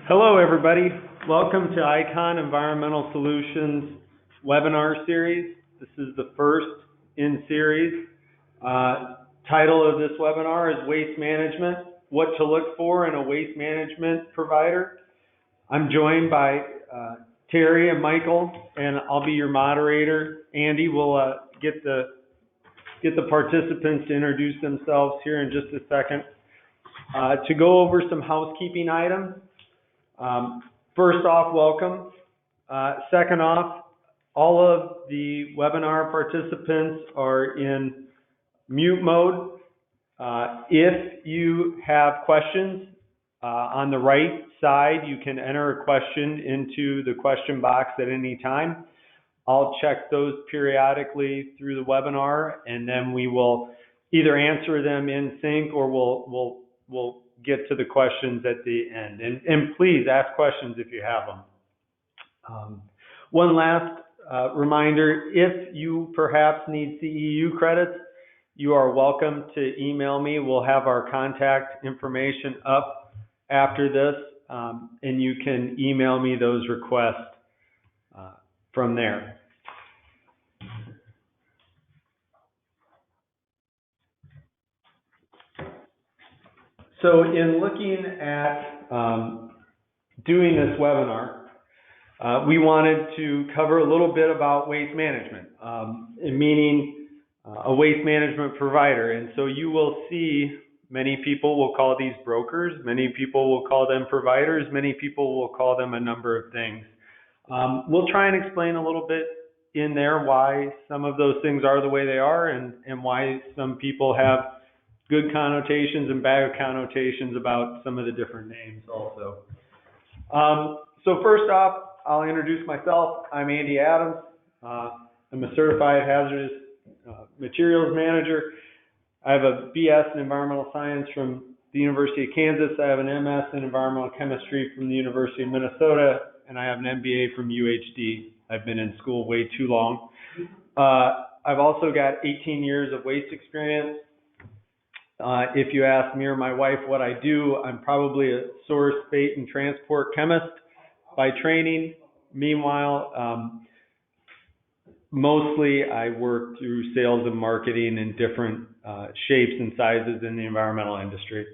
Hello, everybody. Welcome to Icon Environmental Solutions webinar series. This is the first in series. Title of this webinar is Waste Management, What to Look For in a Waste Management Provider. I'm joined by Terry and Michael, and I'll be your moderator. Andy will get the participants to introduce themselves here in just a second. To go over some housekeeping items. First off, welcome. Second off, all of the webinar participants are in mute mode. If you have questions, on the right side, you can enter a question into the question box at any time. I'll check those periodically through the webinar, and then we will either answer them in sync or we'll get to the questions at the end. And please ask questions if you have them. One last reminder, if you perhaps need CEU credits, you are welcome to email me. We'll have our contact information up after this, and you can email me those requests from there. So in looking at doing this webinar, we wanted to cover a little bit about waste management, meaning a waste management provider. And so you will see many people will call these brokers, many people will call them providers, many people will call them a number of things. We'll try and explain a little bit in there why some of those things are the way they are and why some people have good connotations and bad connotations about some of the different names also. So first off, I'll introduce myself. I'm Andy Adams. I'm a certified hazardous materials manager. I have a BS in environmental science from the University of Kansas. I have an MS in environmental chemistry from the University of Minnesota, and I have an MBA from UHD. I've been in school way too long. I've also got 18 years of waste experience. If you ask me or my wife what I do, I'm probably a source, bait, and transport chemist by training. Meanwhile, mostly I work through sales and marketing in different shapes and sizes in the environmental industry.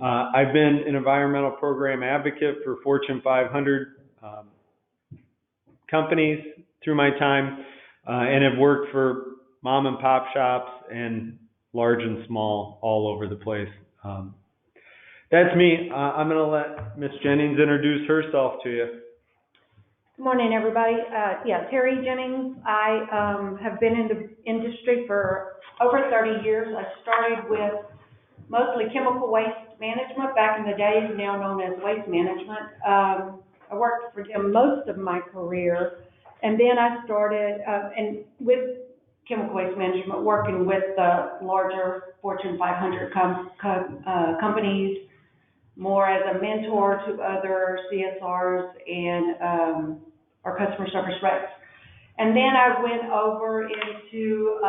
I've been an environmental program advocate for Fortune 500 companies through my time, and have worked for mom and pop shops and large and small, all over the place. That's me. I'm going to let Ms. Jennings introduce herself to you. Good morning, everybody. Terry Jennings. I have been in the industry for over 30 years. I started with mostly chemical waste management back in the days, now known as waste management. I worked for them most of my career, and then I started with chemical waste management, working with the larger Fortune 500 companies, more as a mentor to other CSRs and our customer service reps. And then I went over into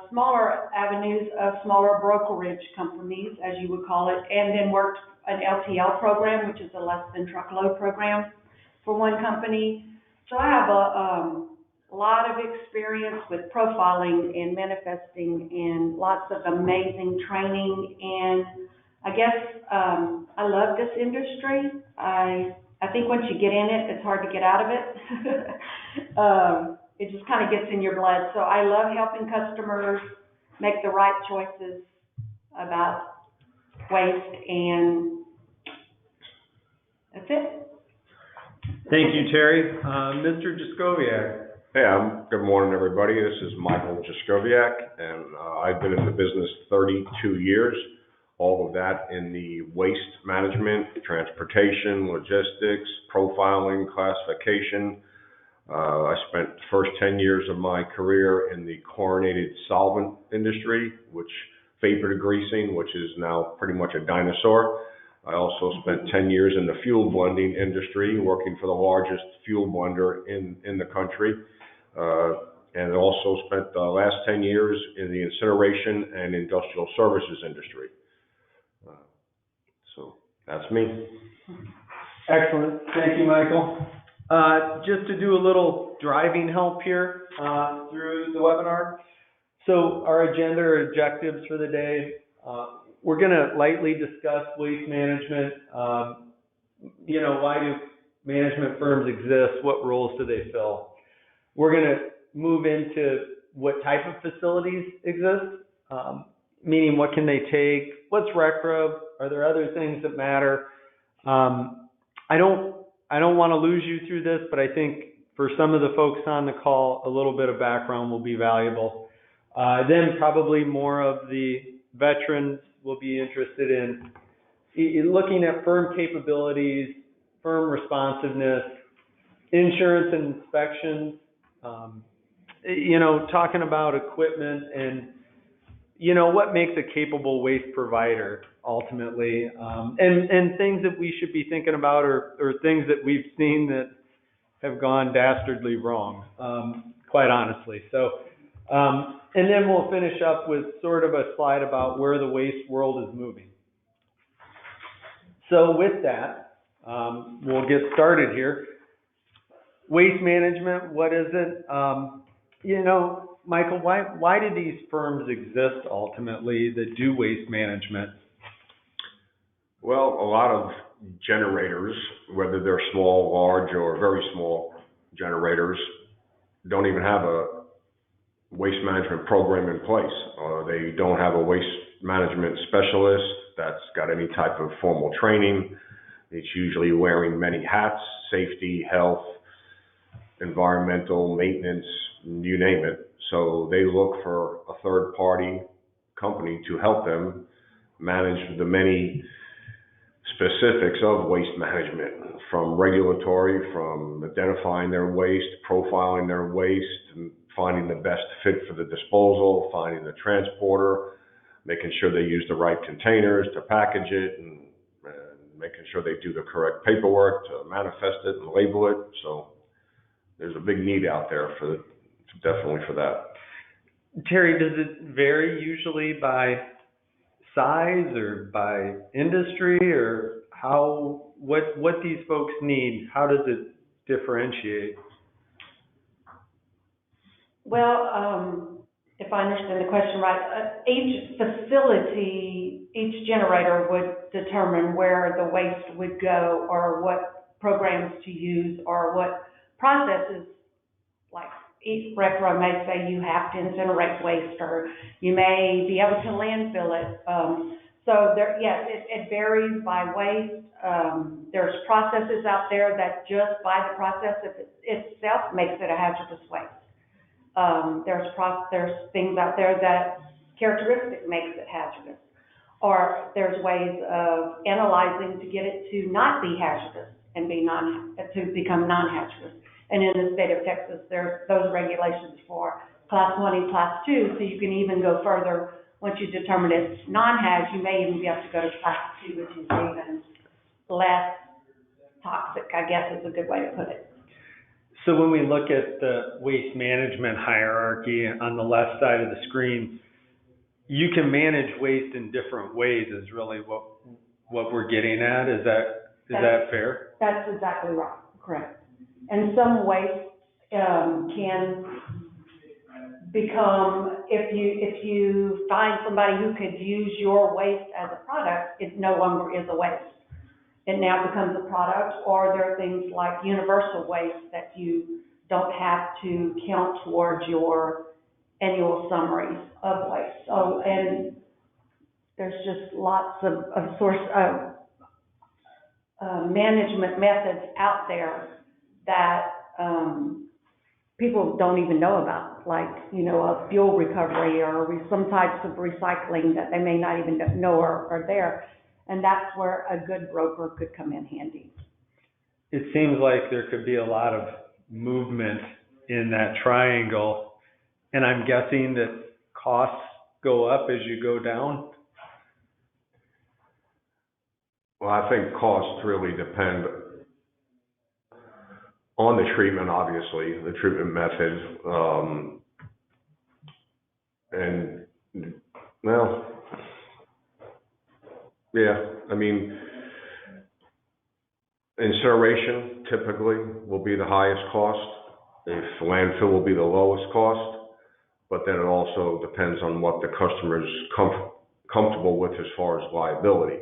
smaller avenues of smaller brokerage companies, as you would call it, and then worked an LTL program, which is a less than truckload program for one company. So I have a lot of experience with profiling and manifesting and lots of amazing training. And I guess I love this industry. I think once you get in it, it's hard to get out of it. It just kind of gets in your blood. So I love helping customers make the right choices about waste, and that's it. Thank you, Terry. Mr. Jaskowiak. Hey, good morning, everybody. This is Michael Jaskowiak, and I've been in the business 32 years, all of that in the waste management, transportation, logistics, profiling, classification. I spent the first 10 years of my career in the chlorinated solvent industry, which vapor degreasing, which is now pretty much a dinosaur. I also spent 10 years in the fuel blending industry, working for the largest fuel blender in the country. And also spent the last 10 years in the incineration and industrial services industry. So that's me. Excellent. Thank you, Michael. Just to do a little driving help here, through the webinar. So our agenda or objectives for the day, we're gonna lightly discuss waste management. Why do management firms exist? What roles do they fill? We're gonna move into what type of facilities exist, meaning what can they take? What's RECRA? Are there other things that matter? I don't want to lose you through this, but I think for some of the folks on the call, a little bit of background will be valuable. Then probably more of the veterans will be interested in looking at firm capabilities, firm responsiveness, insurance and inspections, talking about equipment and what makes a capable waste provider ultimately, and things that we should be thinking about or things that we've seen that have gone dastardly wrong, quite honestly. So, and then we'll finish up with sort of a slide about where the waste world is moving. So with that, we'll get started here. Waste management, what is it? Michael, why do these firms exist ultimately that do waste management? Well, a lot of generators, whether they're small, large, or very small generators, don't even have a waste management program in place. They don't have a waste management specialist that's got any type of formal training. It's usually wearing many hats: safety, health, environmental, maintenance, you name it. So they look for a third-party company to help them manage the many specifics of waste management, from regulatory, from identifying their waste, profiling their waste, and finding the best fit for the disposal, finding the transporter, making sure they use the right containers to package it, and making sure they do the correct paperwork to manifest it and label it. So there's a big need out there definitely for that. Terry, does it vary usually by size or by industry, or what these folks need? How does it differentiate? Well, if I understand the question right, each facility, each generator would determine where the waste would go, or what programs to use, or what processes, like each RECRA may say you have to incinerate waste, or you may be able to landfill it. So yes, it varies by waste. There's processes out there that just by the process itself makes it a hazardous waste. There's things out there that characteristic makes it hazardous, or there's ways of analyzing to get it to not be hazardous and to become non-hazardous. And in the state of Texas, there's those regulations for Class 1 and Class 2, so you can even go further. Once you determine it's non-haz, you may even be able to go to Class 2, which is even less toxic, I guess is a good way to put it. So when we look at the waste management hierarchy on the left side of the screen, you can manage waste in different ways is really what we're getting at. Is that fair? That's exactly right, correct. And some waste can become, if you find somebody who could use your waste as a product, it no longer is a waste. It now becomes a product. Or there are things like universal waste that you don't have to count towards your annual summaries of waste. So, and there's just lots of management methods out there that people don't even know about, like, a fuel recovery or some types of recycling that they may not even know are there. And that's where a good broker could come in handy. It seems like there could be a lot of movement in that triangle, and I'm guessing that costs go up as you go down. Well, I think costs really depend on the treatment, obviously, the treatment method, and, well, yeah, I mean, Incineration typically will be the highest cost. If landfill will be the lowest cost, but then it also depends on what the customer's comfortable with as far as liability.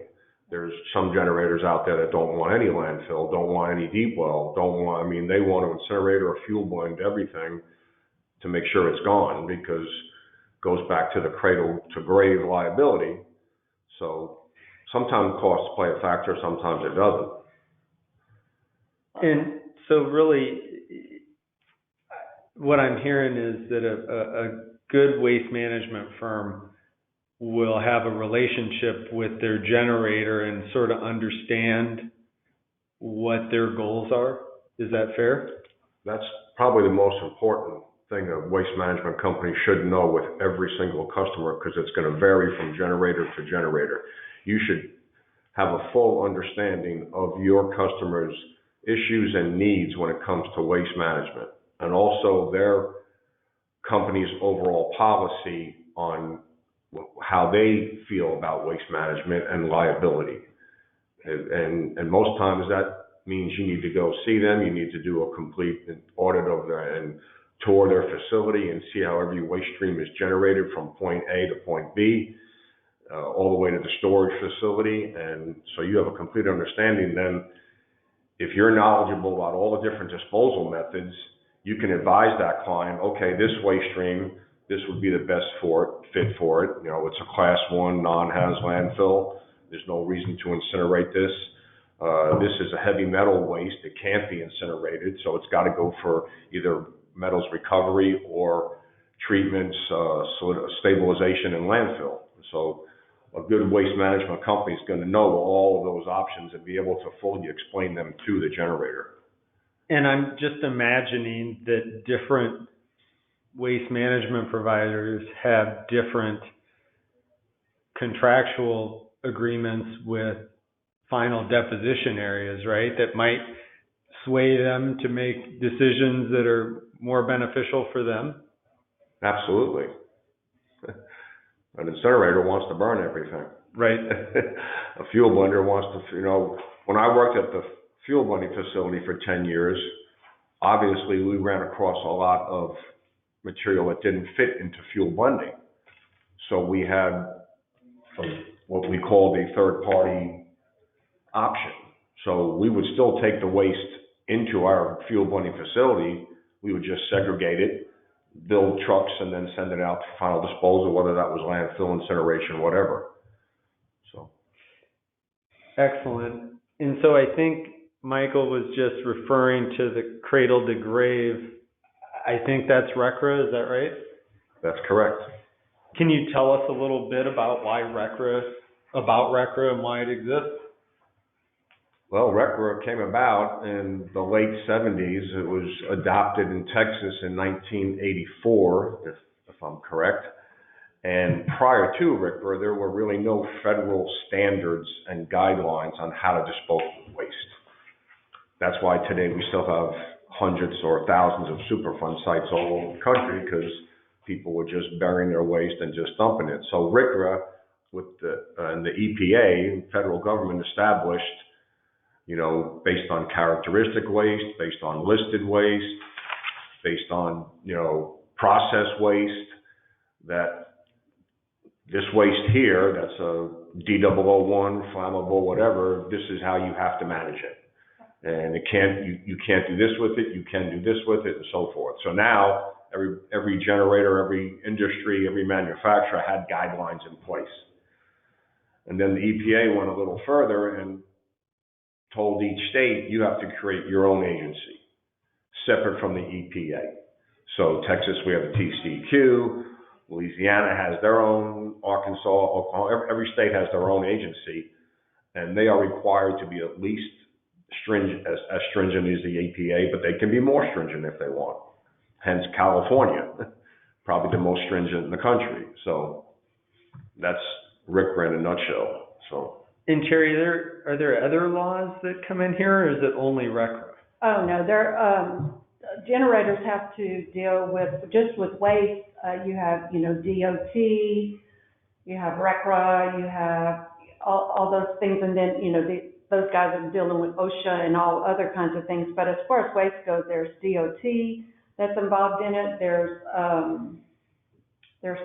There's some generators out there that don't want any landfill, don't want any deep well, they want to incinerate or fuel blend everything to make sure it's gone, because it goes back to the cradle to grave liability. So sometimes costs play a factor, sometimes it doesn't. And so really, what I'm hearing is that a good waste management firm will have a relationship with their generator and sort of understand what their goals are. Is that fair? That's probably the most important thing a waste management company should know with every single customer, because it's going to vary from generator to generator. You should have a full understanding of your customers' issues and needs when it comes to waste management, and also their company's overall policy on how they feel about waste management and liability. And most times that means you need to go see them, you need to do a complete audit of and tour their facility and see how every waste stream is generated from point A to point B, all the way to the storage facility. And so you have a complete understanding. Then if you're knowledgeable about all the different disposal methods, you can advise that client, okay, this waste stream, this would be the best fit for it. It's a class 1 non-haz landfill. There's no reason to incinerate this. This is a heavy metal waste. It can't be incinerated, so it's got to go for either metals recovery or treatments, stabilization and landfill. So a good waste management company is going to know all of those options and be able to fully explain them to the generator. And I'm just imagining that different waste management providers have different contractual agreements with final deposition areas, right? That might sway them to make decisions that are more beneficial for them. Absolutely. An incinerator wants to burn everything. Right. A fuel blender wants to, when I worked at the fuel blending facility for 10 years, obviously we ran across a lot of material that didn't fit into fuel blending. So we had what we called a third-party option. So we would still take the waste into our fuel blending facility. We would just segregate it, build trucks, and then send it out for final disposal, whether that was landfill, incineration, whatever. So. Excellent. And so I think Michael was just referring to the cradle to grave. I think that's RCRA, is that right? That's correct. Can you tell us a little bit about RCRA and why it exists? Well, RCRA came about in the late 70s. It was adopted in Texas in 1984, if I'm correct. And prior to RCRA, there were really no federal standards and guidelines on how to dispose of waste. That's why today we still have hundreds or thousands of Superfund sites all over the country, because people were just burying their waste and just dumping it. So RCRA, with and the EPA, federal government, established, based on characteristic waste, based on listed waste, based on, process waste, that this waste here, that's a D001, flammable, whatever, this is how you have to manage it. And you can't do this with it, you can do this with it, and so forth. So now, every generator, every industry, every manufacturer had guidelines in place. And then the EPA went a little further and told each state, you have to create your own agency, separate from the EPA. So Texas, we have the TCEQ, Louisiana has their own, Arkansas, Oklahoma, every state has their own agency, and they are required to be at least as stringent as the EPA, but they can be more stringent if they want. Hence California, probably the most stringent in the country. So that's RCRA in a nutshell. So. And Terry, are there other laws that come in here, or is it only RCRA? Oh, no, generators have to deal with, just with waste, you have, DOT, you have RCRA, you have all those things, and then, those guys are dealing with OSHA and all other kinds of things. But as far as waste goes, there's DOT that's involved in it. There's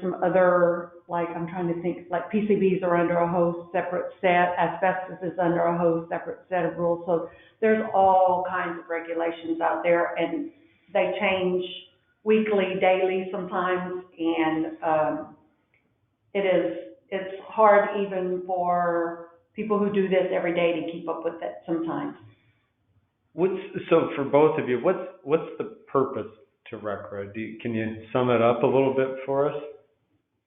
some other, like, I'm trying to think, like PCBs are under a whole separate set, asbestos is under a whole separate set of rules. So there's all kinds of regulations out there, and they change weekly, daily sometimes, and it's hard even for people who do this every day to keep up with it sometimes. So for both of you, what's the purpose to RCRA? Can you sum it up a little bit for us?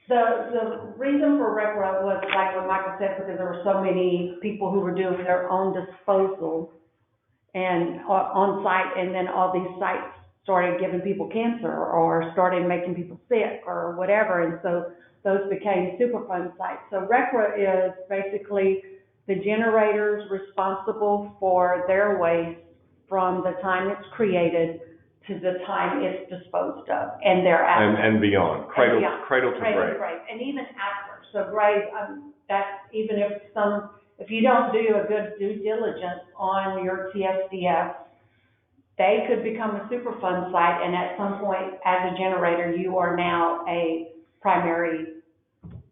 The reason for RCRA was, like what Michael said, because there were so many people who were doing their own disposal and on site, and then all these sites started giving people cancer or started making people sick or whatever, and so those became Superfund sites. So RCRA is basically the generators responsible for their waste from the time it's created to the time it's disposed of, and thereafter. And beyond, cradle to grave. Grave, and even after. So grave, that's even if you don't do a good due diligence on your TSDF, they could become a Superfund site, and at some point, as a generator, you are now a primary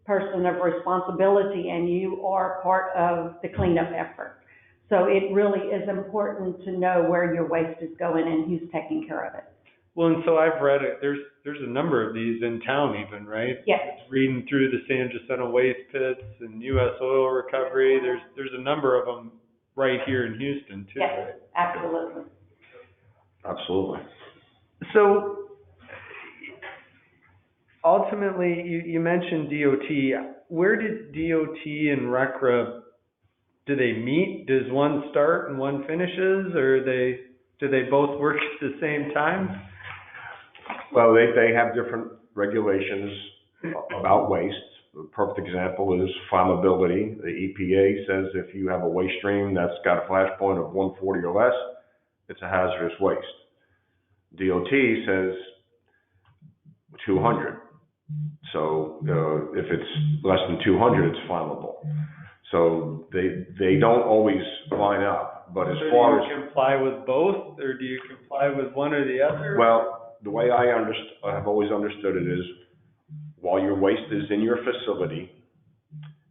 person of responsibility, and you are part of the cleanup effort. So it really is important to know where your waste is going and who's taking care of it. Well, and so I've read it. There's a number of these in town even, right? Yes. Reading through the San Jacinto waste pits and U.S. oil recovery. There's a number of them right here in Houston too. Yes, right? absolutely. Absolutely. So ultimately, you mentioned DOT. Where did DOT and RCRA, do they meet? Does one start and one finishes, or do they both work at the same time? Well, they have different regulations about waste. The perfect example is flammability. The EPA says if you have a waste stream that's got a flash point of 140 or less, it's a hazardous waste. DOT says 200. So if it's less than 200, it's flammable. So they don't always line up. But as far as... Do you comply with both, or do you comply with one or the other? Well, the way I've always understood it is, while your waste is in your facility,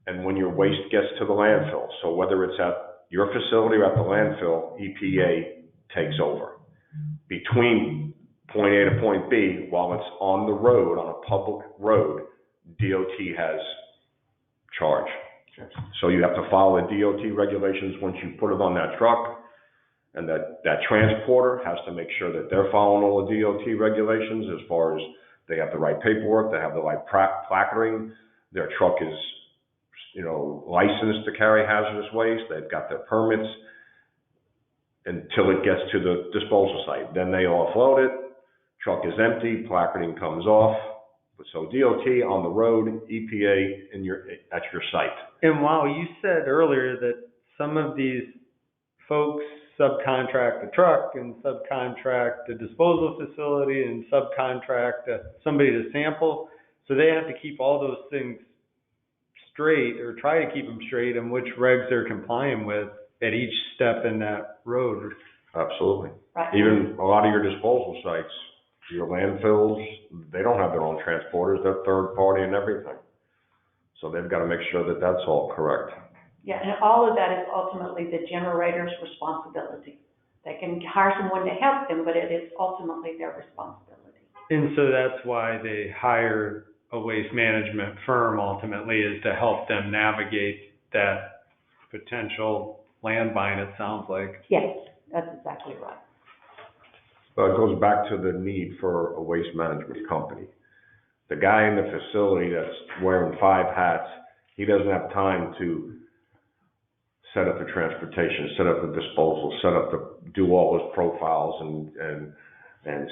and when your waste gets to the landfill, so whether it's at your facility or at the landfill, EPA takes over. Between point A to point B, while it's on the road, on a public road, DOT has charge. So you have to follow the DOT regulations once you put it on that truck, and that transporter has to make sure that they're following all the DOT regulations as far as they have the right paperwork, they have the right placarding, their truck is, licensed to carry hazardous waste, they've got their permits until it gets to the disposal site. Then they offload it, truck is empty, placarding comes off. So DOT on the road, EPA at your site. And wow, you said earlier that some of these folks subcontract a truck and subcontract a disposal facility and subcontract somebody to sample. So they have to keep all those things straight, or try to keep them straight, and which regs they're complying with at each step in that road. Absolutely. Right. Even a lot of your disposal sites, your landfills, they don't have their own transporters, they're third party and everything. So they've got to make sure that that's all correct. Yeah, and all of that is ultimately the generator's responsibility. They can hire someone to help them, but it is ultimately their responsibility. And so that's why they hire a waste management firm ultimately, is to help them navigate that potential landmine, it sounds like. Yes, that's exactly right. But it goes back to the need for a waste management company. The guy in the facility that's wearing 5 hats, he doesn't have time to set up the transportation, set up the disposal, do all his profiles and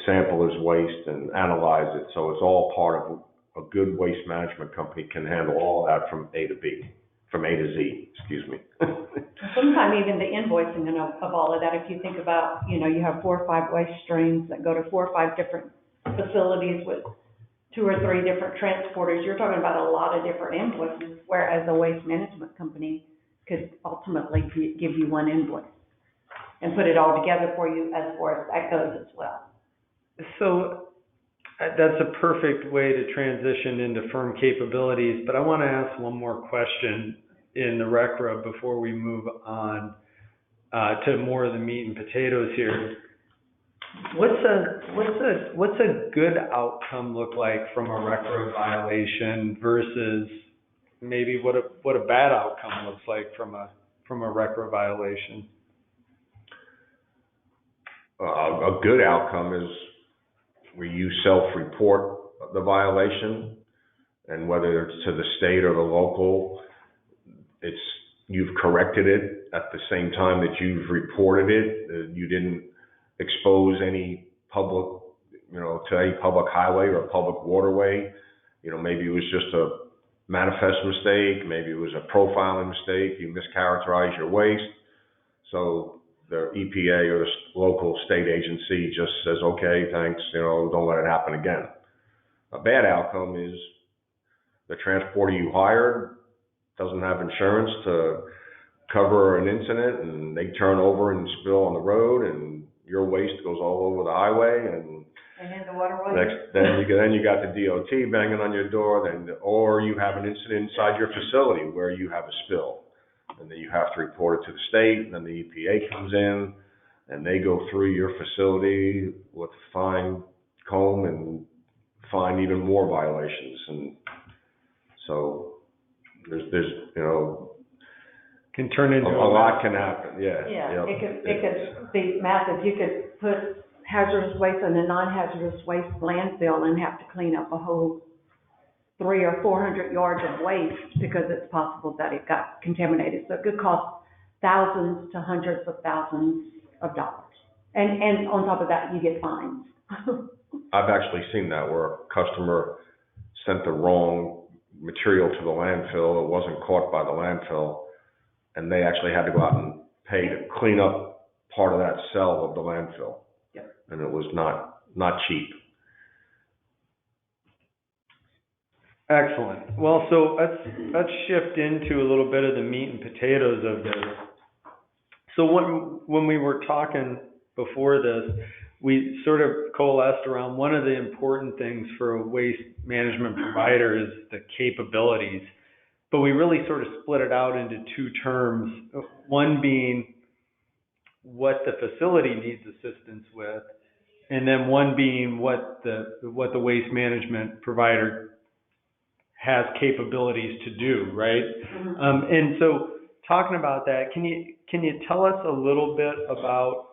sample his waste and analyze it. So it's all part of a good waste management company can handle all that from A to Z, excuse me. Sometimes even the invoicing of all of that, if you think about, you have 4 or 5 waste streams that go to 4 or 5 different facilities with 2 or 3 different transporters, you're talking about a lot of different invoices, whereas a waste management company could ultimately give you one invoice and put it all together for you as far as that goes as well. So that's a perfect way to transition into firm capabilities, but I want to ask one more question in the RECRA before we move on to more of the meat and potatoes here. What's a good outcome look like from a RECRA violation versus maybe what a bad outcome looks like from a RECRA violation? A good outcome is where you self-report the violation, and whether it's to the state or the local, you've corrected it at the same time that you've reported it. You didn't expose any public, to any public highway or a public waterway. Maybe it was just a manifest mistake, maybe it was a profiling mistake, you mischaracterized your waste. So the EPA or the local state agency just says, okay, thanks, don't let it happen again. A bad outcome is the transporter you hired doesn't have insurance to cover an incident, and they turn over and spill on the road, and your waste goes all over the highway, and in the waterway. then you got the DOT banging on your door, or you have an incident inside your facility where you have a spill. And then you have to report it to the state, and then the EPA comes in, and they go through your facility with a fine comb and find even more violations. And so there's can turn into a lot can happen. Yeah. Yeah, it could be massive. You could put hazardous waste in a non-hazardous waste landfill and have to clean up a whole 300 or 400 yards of waste because it's possible that it got contaminated. So it could cost thousands to hundreds of thousands of dollars. And on top of that, you get fines. I've actually seen that where a customer sent the wrong material to the landfill. It wasn't caught by the landfill, and they actually had to go out and pay to clean up part of that cell of the landfill. Yep. And it was not cheap. Excellent. Well, so let's shift into a little bit of the meat and potatoes of this. So when we were talking before this, we sort of coalesced around one of the important things for a waste management provider is the capabilities. But we really sort of split it out into two terms. One being what the facility needs assistance with, and then one being what the waste management provider has capabilities to do, right? Mm-hmm. And so talking about that, can you tell us a little bit about,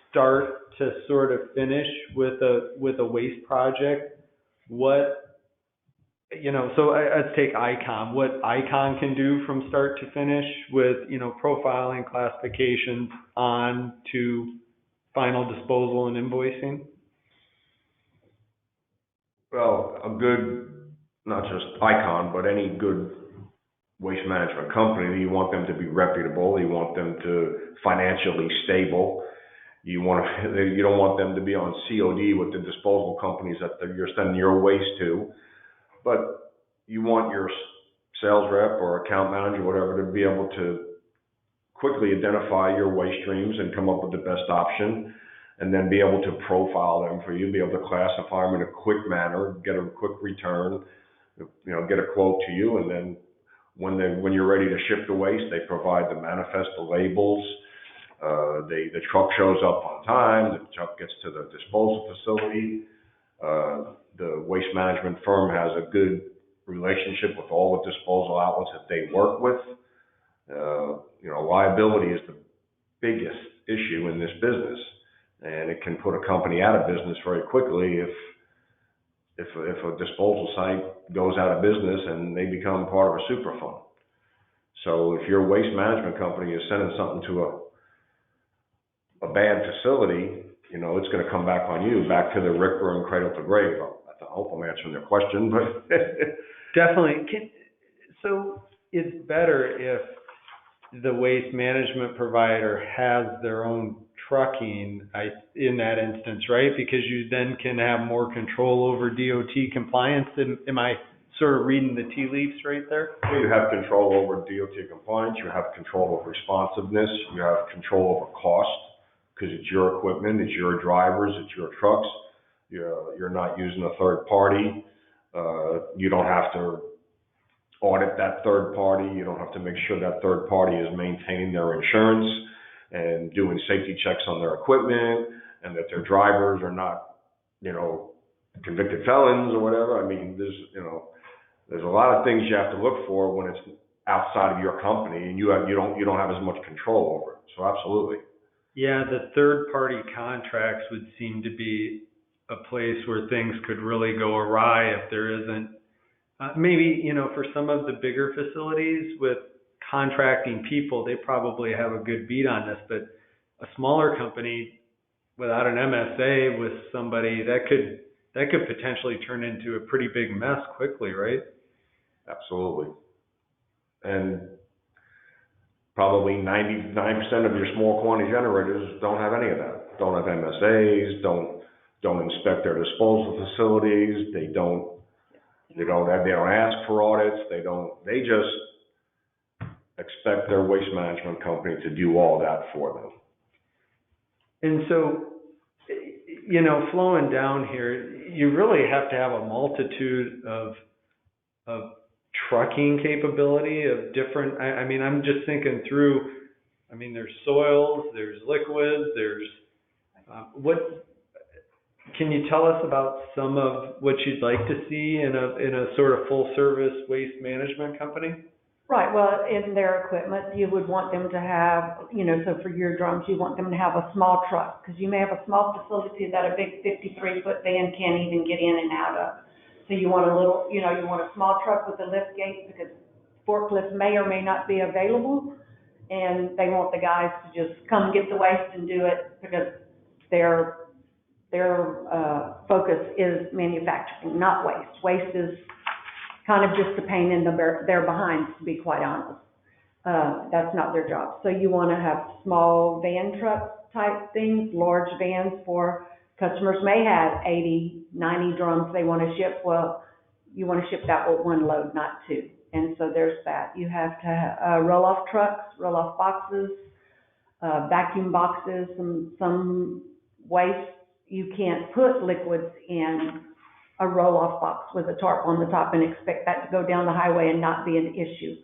start to sort of finish with a waste project? So let's take ICON, what ICON can do from start to finish with, profiling, classifications on to final disposal and invoicing? Well, not just ICON, but any good waste management company, you want them to be reputable, you want them to financially stable, you don't want them to be on COD with the disposal companies that you're sending your waste to, but you want your sales rep or account manager, whatever, to be able to quickly identify your waste streams and come up with the best option, and then be able to profile them for you, be able to classify them in a quick manner, get a quick return, get a quote to you, and then when you're ready to ship the waste, they provide the manifest, the labels, the truck shows up on time, the truck gets to the disposal facility, the waste management firm has a good relationship with all the disposal outlets that they work with. Liability is the biggest issue in this business, and it can put a company out of business very quickly if a disposal site goes out of business and they become part of a superfund. So if your waste management company is sending something to a bad facility, it's going to come back on you, back to the RCRA and cradle to grave. I hope I'm answering their question, but definitely. So it's better if the waste management provider has their own trucking in that instance, right? Because you then can have more control over DOT compliance. Am I sort of reading the tea leaves right there? You have control over DOT compliance, you have control over responsiveness, you have control over cost, because it's your equipment, it's your drivers, it's your trucks. You're not using a third party. You don't have to audit that third party. You don't have to make sure that third party is maintaining their insurance and doing safety checks on their equipment, and that their drivers are not, convicted felons or whatever. I mean, there's a lot of things you have to look for when it's outside of your company, and you don't have as much control over it. So absolutely. Yeah, the third-party contracts would seem to be a place where things could really go awry if there isn't, maybe, for some of the bigger facilities with contracting people, they probably have a good beat on this, but a smaller company without an MSA with somebody, that could potentially turn into a pretty big mess quickly, right? Absolutely. And probably 99% of your small quantity generators don't have any of that. Don't have MSAs, don't inspect their disposal facilities, they don't ask for audits, they just expect their waste management company to do all that for them. And so, flowing down here, you really have to have a multitude of trucking capability of different, I'm just thinking through, there's soils, there's liquids, there's, can you tell us about some of what you'd like to see in a sort of full service waste management company? Right, well, in their equipment, you would want them to have, so for your drums, you want them to have a small truck, because you may have a small facility that a big 53-foot van can't even get in and out of. So you want a little, you want a small truck with a lift gate, because forklifts may or may not be available, and they want the guys to just come get the waste and do it, because their focus is manufacturing, not waste. Waste is kind of just a pain in their behinds, to be quite honest. That's not their job. So you want to have small van truck type things, large vans for customers may have 80, 90 drums they want to ship. Well, you want to ship that with one load, not two. And so there's that. You have to have roll-off trucks, roll-off boxes, vacuum boxes, some waste. You can't put liquids in a roll-off box with a tarp on the top and expect that to go down the highway and not be an issue.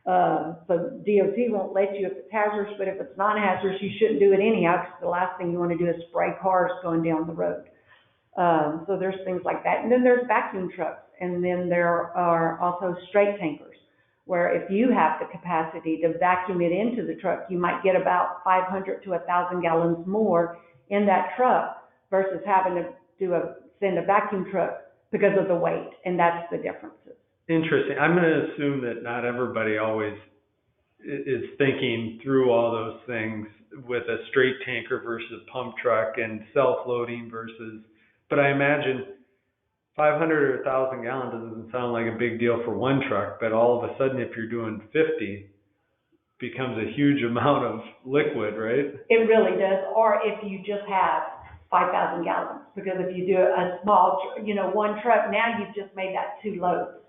So DOT won't let you if it's hazardous, but if it's non-hazardous, you shouldn't do it anyhow, because the last thing you want to do is spray cars going down the road. So there's things like that. And then there's vacuum trucks. And then there are also straight tankers, where if you have the capacity to vacuum it into the truck, you might get about 500 to 1,000 gallons more in that truck versus having to send a vacuum truck because of the weight. And that's the differences. Interesting. I'm going to assume that not everybody always is thinking through all those things with a straight tanker versus pump truck and self-loading versus, but I imagine 500 or 1,000 gallons doesn't sound like a big deal for one truck, but all of a sudden if you're doing 50, becomes a huge amount of liquid, right? It really does. Or if you just have 5,000 gallons, because if you do a small, one truck, now you've just made that 2 loads.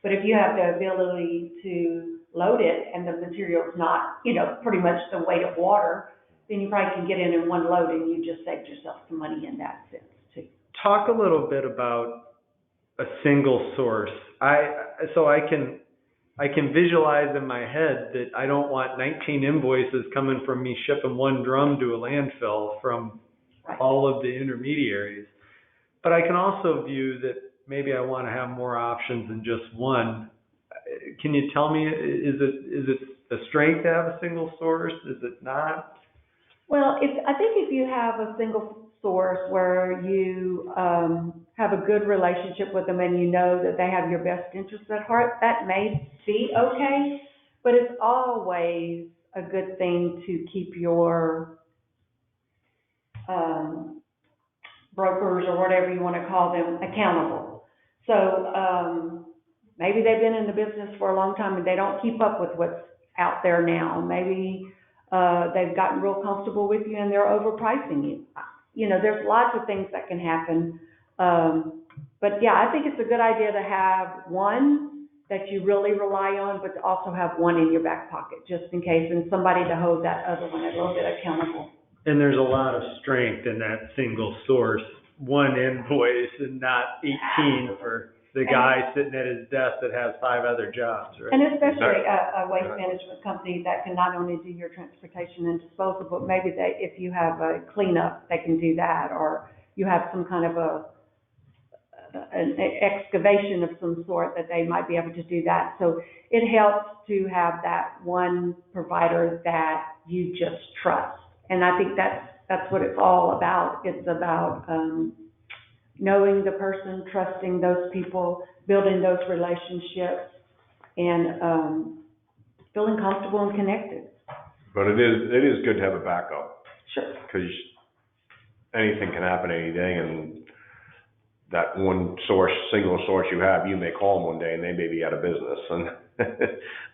But if you have the ability to load it and the material's not, pretty much the weight of water, then you probably can get in one load and you just saved yourself some money in that sense too. Talk a little bit about a single source. So I can visualize in my head that I don't want 19 invoices coming from me shipping one drum to a landfill from all of the intermediaries. But I can also view that maybe I want to have more options than just one. Can you tell me, is it a strength to have a single source? Is it not? Well, I think if you have a single source where you have a good relationship with them and you know that they have your best interests at heart, that may be okay. But it's always a good thing to keep your brokers or whatever you want to call them accountable. So maybe they've been in the business for a long time and they don't keep up with what's out there now. Maybe they've gotten real comfortable with you and they're overpricing you. There's lots of things that can happen But yeah, I think it's a good idea to have one that you really rely on, but to also have one in your back pocket, just in case, and somebody to hold that other one a little bit accountable. And there's a lot of strength in that single source, one invoice and not 18 for the guy sitting at his desk that has 5 other jobs, right? And especially a waste management company that can not only do your transportation and disposal, but maybe they, if you have a cleanup, they can do that, or you have some kind of an excavation of some sort that they might be able to do that. So it helps to have that one provider that you just trust. And I think that's what it's all about. It's about, knowing the person, trusting those people, building those relationships, and feeling comfortable and connected. But it is good to have a backup, Sure. because anything can happen any day, and that one source, single source you have, you may call them one day and they may be out of business, and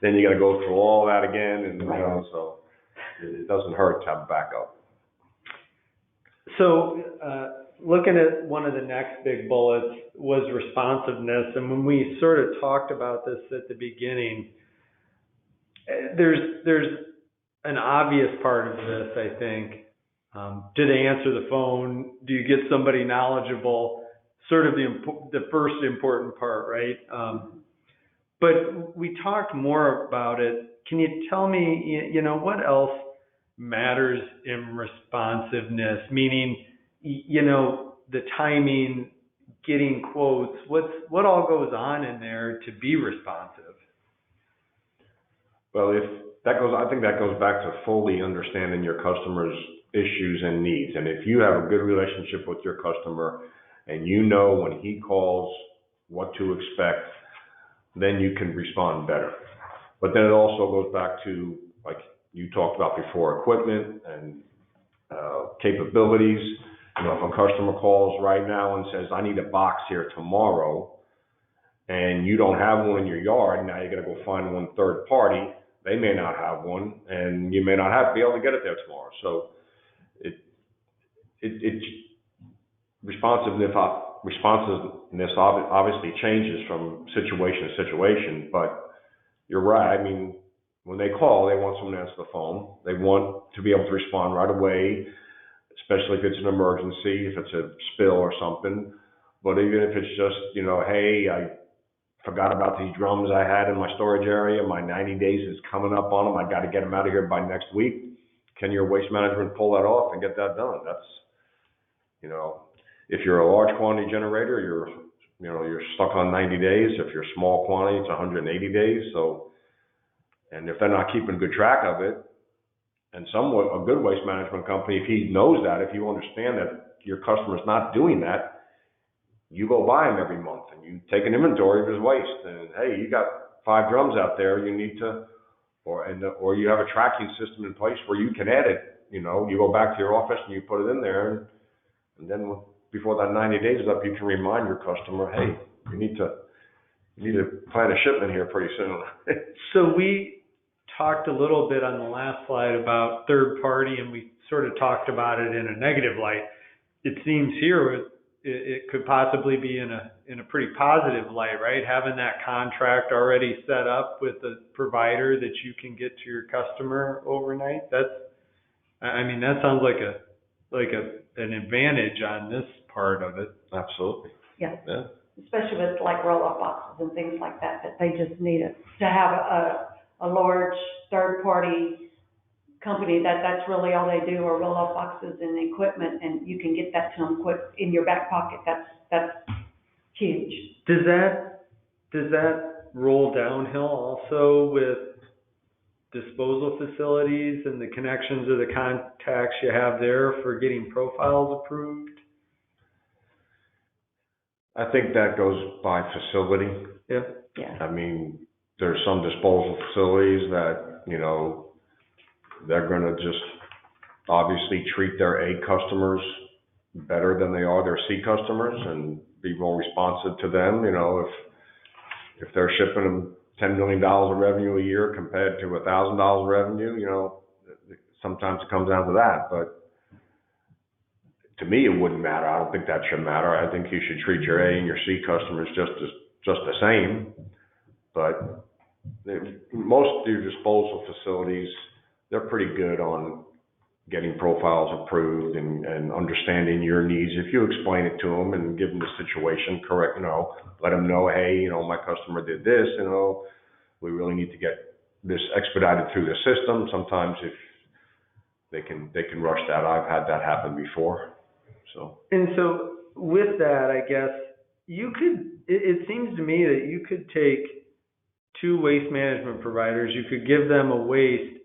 then you got to go through all that again, and Right. so it doesn't hurt to have a backup. So, looking at one of the next big bullets was responsiveness, and when we sort of talked about this at the beginning, there's an obvious part of this, I think. Do they answer the phone? Do you get somebody knowledgeable? Sort of the first important part, right? But we talked more about it. Can you tell me, what else matters in responsiveness? Meaning, the timing, getting quotes, what all goes on in there to be responsive? Well, I think that goes back to fully understanding your customer's issues and needs. And if you have a good relationship with your customer and you know when he calls what to expect, then you can respond better. But then it also goes back to, like you talked about before, equipment and capabilities. If a customer calls right now and says, I need a box here tomorrow, and you don't have one in your yard, now you got to go find one third party. They may not have one, and you may not be able to get it there tomorrow. So responsiveness obviously changes from situation to situation, but you're right. I mean, when they call, they want someone to answer the phone. They want to be able to respond right away, especially if it's an emergency, if it's a spill or something. But even if it's just, hey, I forgot about these drums I had in my storage area. My 90 days is coming up on them. I got to get them out of here by next week. Can your waste management pull that off and get that done? That's, if you're a large quantity generator, you're stuck on 90 days. If you're small quantity, it's 180 days. So, and if they're not keeping good track of it, and a good waste management company, if he knows that, if you understand that your customer's not doing that, you go by him every month and you take an inventory of his waste. And hey, you got 5 drums out there. You need to, or you have a tracking system in place where you can add it. You go back to your office and you put it in there, and then before that 90 days is up, you can remind your customer, hey, you need to plan a shipment here pretty soon. So we talked a little bit on the last slide about third party, and we sort of talked about it in a negative light. It seems here it could possibly be in a pretty positive light, right? Having that contract already set up with a provider that you can get to your customer overnight. That sounds like an advantage on this part of it. Absolutely. Yeah. Yeah. Especially with like roll-up boxes and things like that they just need it. To have a large third-party company that's really all they do are roll-up boxes and equipment, and you can get that to them quick in your back pocket. That's huge. Does that roll downhill also with disposal facilities and the connections or the contacts you have there for getting profiles approved? I think that goes by facility. Yeah. Yeah. I mean, there's some disposal facilities that, they're going to just obviously treat their A customers better than they are their C customers and be more responsive to them. If they're shipping them $10 million of revenue a year compared to $1,000 revenue, sometimes it comes down to that. But to me, it wouldn't matter. I don't think that should matter. I think you should treat your A and your C customers just the same. But most of your disposal facilities, they're pretty good on getting profiles approved and understanding your needs. If you explain it to them and give them the situation correct, let them know, hey, my customer did this, we really need to get this expedited through the system. Sometimes if they can rush that. I've had that happen before. And so with that, I guess you could, it seems to me that you could take two waste management providers, you could give them a waste,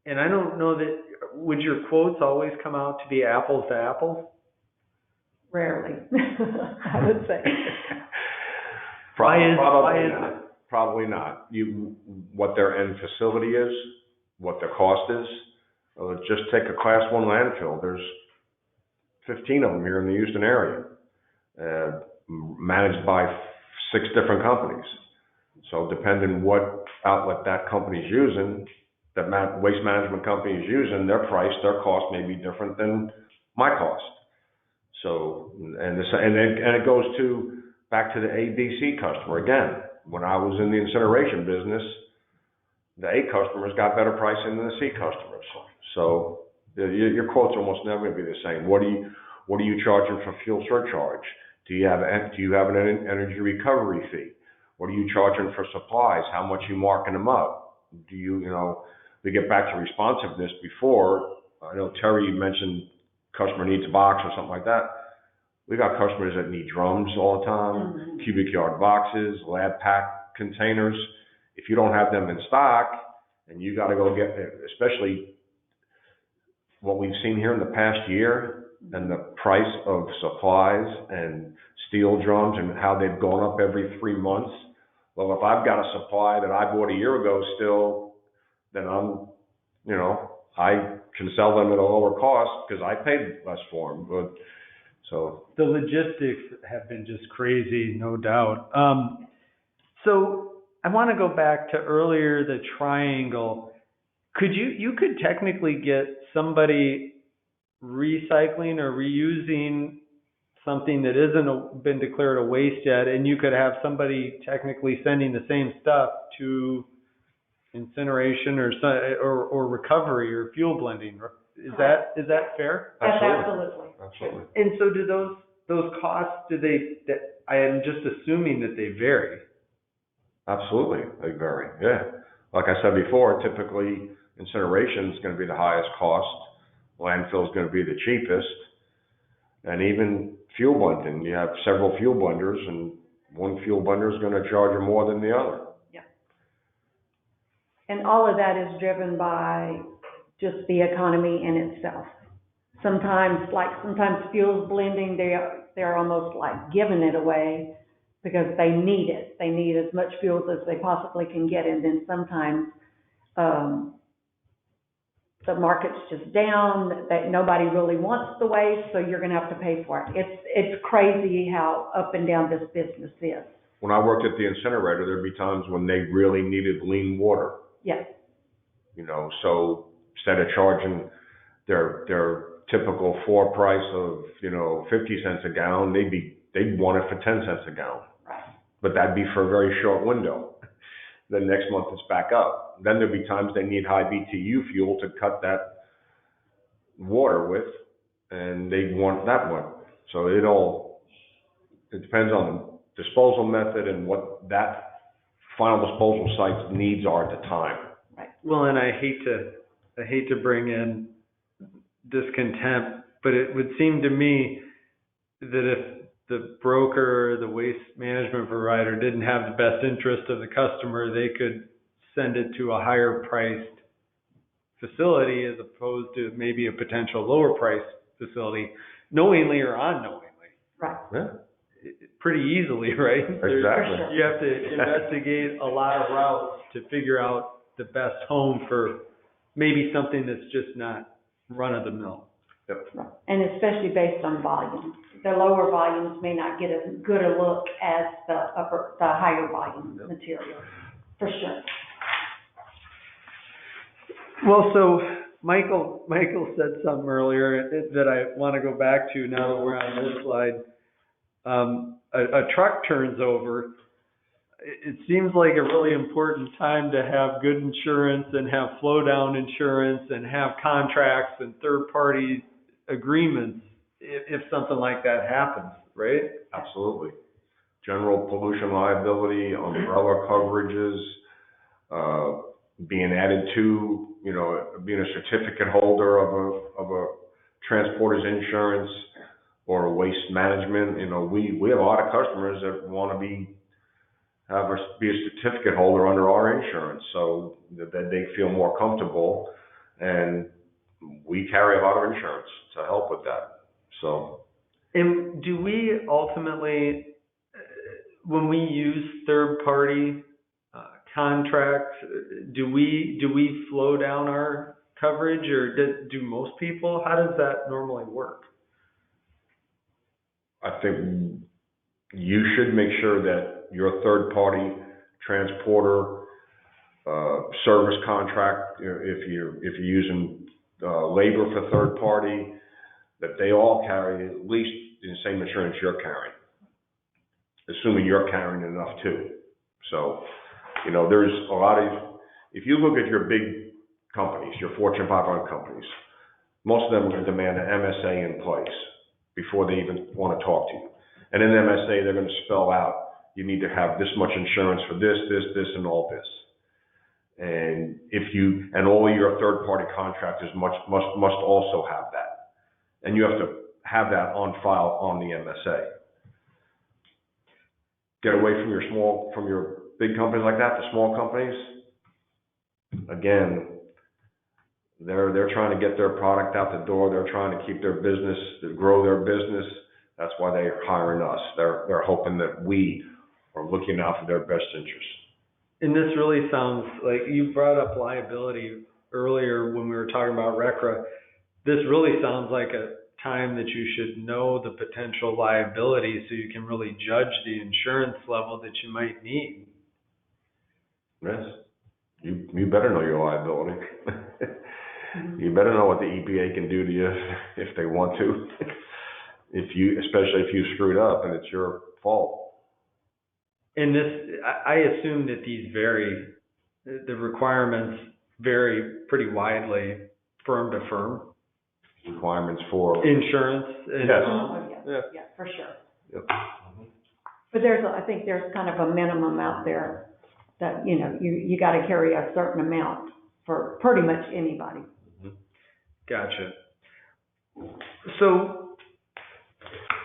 and I don't know that, would your quotes always come out to be apples to apples? Rarely, I would say. Probably not. What their end facility is, what their cost is. Just take a Class 1 landfill. There's 15 of them here in the Houston area, managed by 6 different companies. So depending what outlet that company's using, that waste management company is using, their cost may be different than my cost. So, and it goes back to the ABC customer again. When I was in the incineration business, the A customers got better pricing than the C customers. So your quote's almost never going to be the same. What are you charging for fuel surcharge? Do you have an energy recovery fee? What are you charging for supplies? How much are you marking them up? We get back to responsiveness before. I know Terry mentioned customer needs a box or something like that. We got customers that need drums all the time, cubic yard boxes, lab pack containers. If you don't have them in stock and you got to go get, especially what we've seen here in the past year and the price of supplies and steel drums and how they've gone up every 3 months. Well, if I've got a supply that I bought a year ago still, then I can sell them at a lower cost because I paid less for them. But so the logistics have been just crazy, no doubt. So I want to go back to earlier, the triangle. You could technically get somebody recycling or reusing something that isn't been declared a waste yet, and you could have somebody technically sending the same stuff to incineration or recovery or fuel blending. Is that fair? Absolutely. And so do those costs, I am just assuming that they vary. Absolutely, they vary. Yeah. Like I said before, typically incineration is going to be the highest cost. Landfill is going to be the cheapest. And even fuel blending, you have several fuel blenders, and one fuel blender is going to charge you more than the other. Yeah. And all of that is driven by just the economy in itself. Sometimes fuels blending, they're almost like giving it away because they need it. They need as much fuel as they possibly can get, and then sometimes the market's just down, that nobody really wants the waste, so you're going to have to pay for it. It's crazy how up and down this business is. When I worked at the incinerator, there'd be times when they really needed lean water. Yes. So instead of charging their typical floor price of 50 cents a gallon, they'd want it for 10 cents a gallon. Right. But that'd be for a very short window. Then next month it's back up. Then there'd be times they need high BTU fuel to cut that water with, and they want that one. So it depends on the disposal method and what that final disposal site's needs are at the time. Right. Well, and I hate to bring in discontent, but it would seem to me that if the broker or the waste management provider didn't have the best interest of the customer, they could send it to a higher priced facility as opposed to maybe a potential lower priced facility, knowingly or unknowingly. Right. Yeah. Pretty easily, right? Exactly. You have to investigate a lot of routes to figure out the best home for maybe something that's just not run of the mill. Yep. Right. And especially based on volume. The lower volumes may not get as good a look as the higher volume material, for sure. Well, so Michael said something earlier that I want to go back to now that we're on this slide. A truck turns over. It seems like a really important time to have good insurance and have flow down insurance and have contracts and third party agreements if something like that happens, right? Absolutely. General pollution liability, umbrella coverages, being added to, being a certificate holder of a transporter's insurance or waste management. We have a lot of customers that want to be a certificate holder under our insurance so that they feel more comfortable, and we carry a lot of insurance to help with that. So. And do we ultimately, when we use third-party contracts, do we flow down our coverage, or do most people? How does that normally work? I think you should make sure that your third-party transporter service contract, if you're using labor for third party, that they all carry at least the same insurance you're carrying, assuming you're carrying enough too. So, there's a lot of, if you look at your big companies, your Fortune 500 companies, most of them are going to demand an MSA in place before they even want to talk to you. And in the MSA, they're going to spell out, you need to have this much insurance for this, and all this. And and all your third-party contractors must also have that. And you have to have that on file on the MSA. Get away from your big companies like that, the small companies. Again, they're trying to get their product out the door. They're trying to keep their business, to grow their business. That's why they're hiring us. They're hoping that we are looking out for their best interests. And this really sounds like you brought up liability earlier when we were talking about RCRA. This really sounds like a time that you should know the potential liability so you can really judge the insurance level that you might need. Yes. You better know your liability. You better know what the EPA can do to you if they want to. Especially if you screwed up and it's your fault. And I assume that these vary, the requirements vary pretty widely firm to firm. Requirements for insurance. And, yes. Yeah, for sure. Yep. But I think there's kind of a minimum out there that, you got to carry a certain amount for pretty much anybody. Gotcha. So